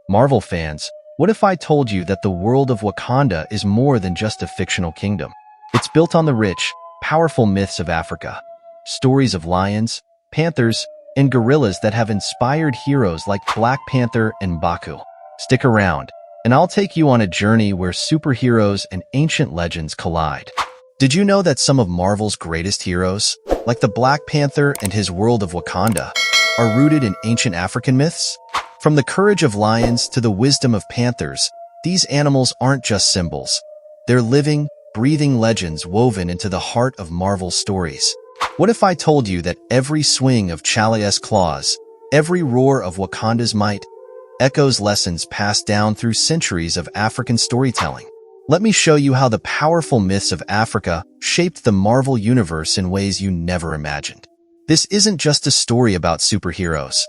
Marvel fans, what if I told you that the world of Wakanda is more than just a fictional kingdom? It's built on the rich, powerful myths of Africa. Stories of lions, panthers, and gorillas that have inspired heroes like Black Panther and M'Baku. Stick around, and I'll take you on a journey where superheroes and ancient legends collide. Did you know that some of Marvel's greatest heroes, like the Black Panther and his world of Wakanda, are rooted in ancient African myths? From the courage of lions to the wisdom of panthers, these animals aren't just symbols. They're living, breathing legends woven into the heart of Marvel's stories. What if I told you that every swing of T'Challa's claws, every roar of Wakanda's might, echoes lessons passed down through centuries of African storytelling? Let me show you how the powerful myths of Africa shaped the Marvel universe in ways you never imagined. This isn't just a story about superheroes.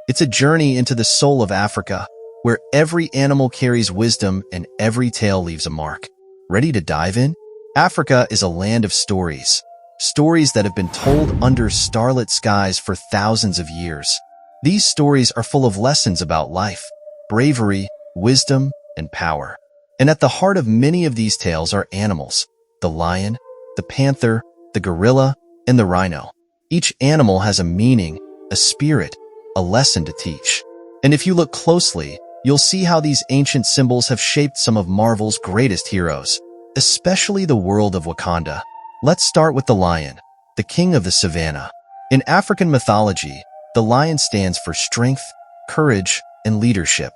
It's a journey into the soul of Africa, where every animal carries wisdom and every tale leaves a mark. Ready to dive in? Africa is a land of stories. Stories that have been told under starlit skies for thousands of years. These stories are full of lessons about life, bravery, wisdom, and power. And at the heart of many of these tales are animals: the lion, the panther, the gorilla, and the rhino. Each animal has a meaning, a spirit, a lesson to teach. And if you look closely, you'll see how these ancient symbols have shaped some of Marvel's greatest heroes, especially the world of Wakanda. Let's start with the lion, the king of the savannah. In African mythology, the lion stands for strength, courage, and leadership.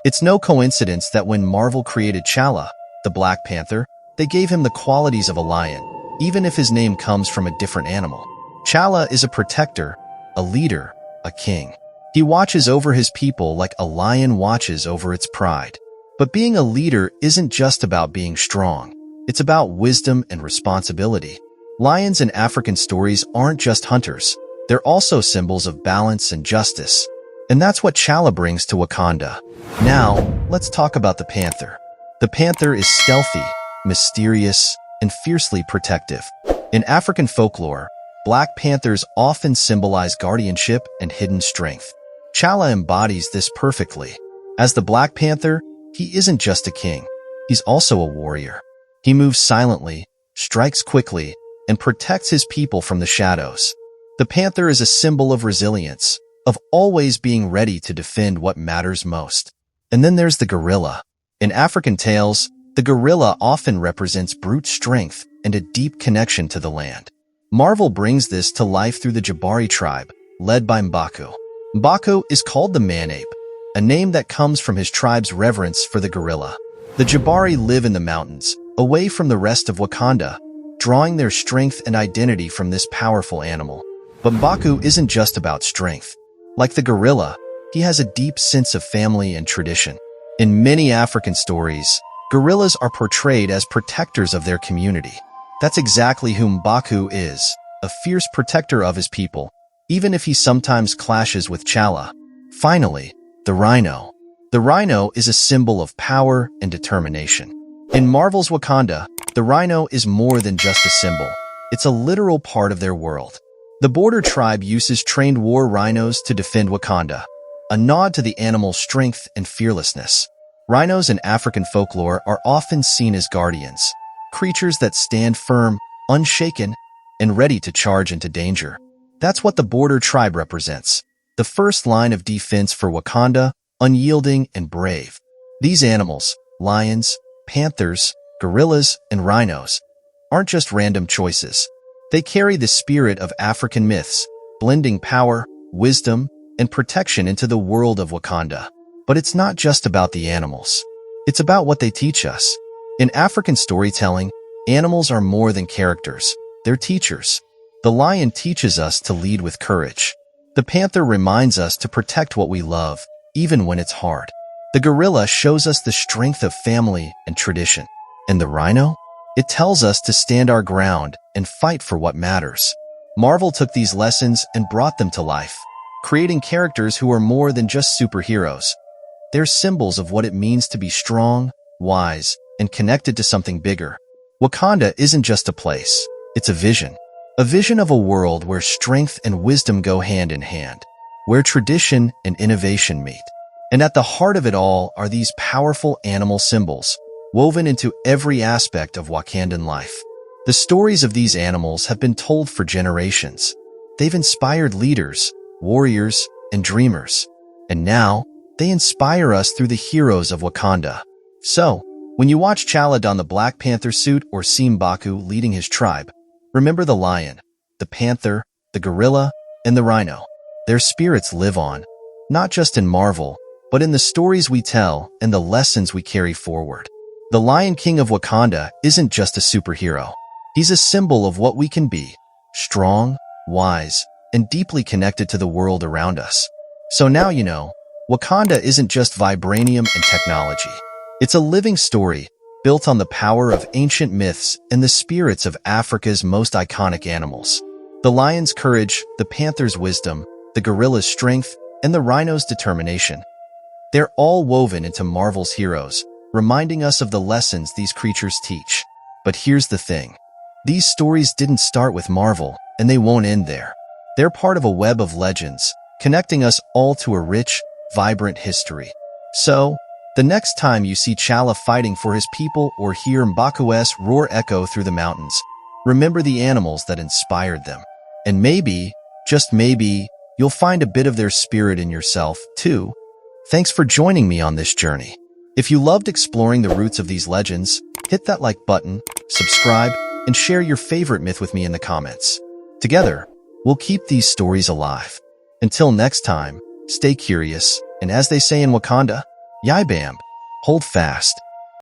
It's no coincidence that when Marvel created T'Challa, the Black Panther, they gave him the qualities of a lion, even if his name comes from a different animal. T'Challa is a protector, a leader, a king. He watches over his people like a lion watches over its pride. But being a leader isn't just about being strong. It's about wisdom and responsibility. Lions in African stories aren't just hunters. They're also symbols of balance and justice. And that's what T'Challa brings to Wakanda. Now, let's talk about the panther. The panther is stealthy, mysterious, and fiercely protective. In African folklore, Black Panthers often symbolize guardianship and hidden strength. T'Challa embodies this perfectly. As the Black Panther, he isn't just a king. He's also a warrior. He moves silently, strikes quickly, and protects his people from the shadows. The panther is a symbol of resilience, of always being ready to defend what matters most. And then there's the gorilla. In African tales, the gorilla often represents brute strength and a deep connection to the land. Marvel brings this to life through the Jabari tribe, led by M'Baku. M'Baku is called the man-ape, a name that comes from his tribe's reverence for the gorilla. The Jabari live in the mountains, away from the rest of Wakanda, drawing their strength and identity from this powerful animal. But M'Baku isn't just about strength. Like the gorilla, he has a deep sense of family and tradition. In many African stories, gorillas are portrayed as protectors of their community. That's exactly who M'Baku is, a fierce protector of his people, even if he sometimes clashes with T'Challa. Finally, the rhino. The rhino is a symbol of power and determination. In Marvel's Wakanda, the rhino is more than just a symbol. It's a literal part of their world. The border tribe uses trained war rhinos to defend Wakanda, a nod to the animal's strength and fearlessness. Rhinos in African folklore are often seen as guardians, creatures that stand firm, unshaken, and ready to charge into danger. That's what the border tribe represents, the first line of defense for Wakanda, unyielding and brave. These animals, lions, panthers, gorillas, and rhinos, aren't just random choices. They carry the spirit of African myths, blending power, wisdom, and protection into the world of Wakanda. But it's not just about the animals. It's about what they teach us. In African storytelling, animals are more than characters. They're teachers. The lion teaches us to lead with courage. The panther reminds us to protect what we love, even when it's hard. The gorilla shows us the strength of family and tradition. And the rhino? It tells us to stand our ground and fight for what matters. Marvel took these lessons and brought them to life, creating characters who are more than just superheroes. They're symbols of what it means to be strong, wise, and connected to something bigger. Wakanda isn't just a place, it's a vision. A vision of a world where strength and wisdom go hand in hand, where tradition and innovation meet. And at the heart of it all are these powerful animal symbols, woven into every aspect of Wakandan life. The stories of these animals have been told for generations. They've inspired leaders, warriors, and dreamers. And now, they inspire us through the heroes of Wakanda. So, when you watch T'Challa don the Black Panther suit or see M'Baku leading his tribe, remember the lion, the panther, the gorilla, and the rhino. Their spirits live on, not just in Marvel, but in the stories we tell and the lessons we carry forward. The Lion King of Wakanda isn't just a superhero. He's a symbol of what we can be: strong, wise, and deeply connected to the world around us. So now you know, Wakanda isn't just vibranium and technology. It's a living story, built on the power of ancient myths and the spirits of Africa's most iconic animals. The lion's courage, the panther's wisdom, the gorilla's strength, and the rhino's determination. They're all woven into Marvel's heroes, reminding us of the lessons these creatures teach. But here's the thing. These stories didn't start with Marvel, and they won't end there. They're part of a web of legends, connecting us all to a rich, vibrant history. So, the next time you see T'Challa fighting for his people or hear M'Baku's roar echo through the mountains, remember the animals that inspired them. And maybe, just maybe, you'll find a bit of their spirit in yourself, too. Thanks for joining me on this journey. If you loved exploring the roots of these legends, hit that like button, subscribe, and share your favorite myth with me in the comments. Together, we'll keep these stories alive. Until next time, stay curious, and as they say in Wakanda, Yai Bam, hold fast.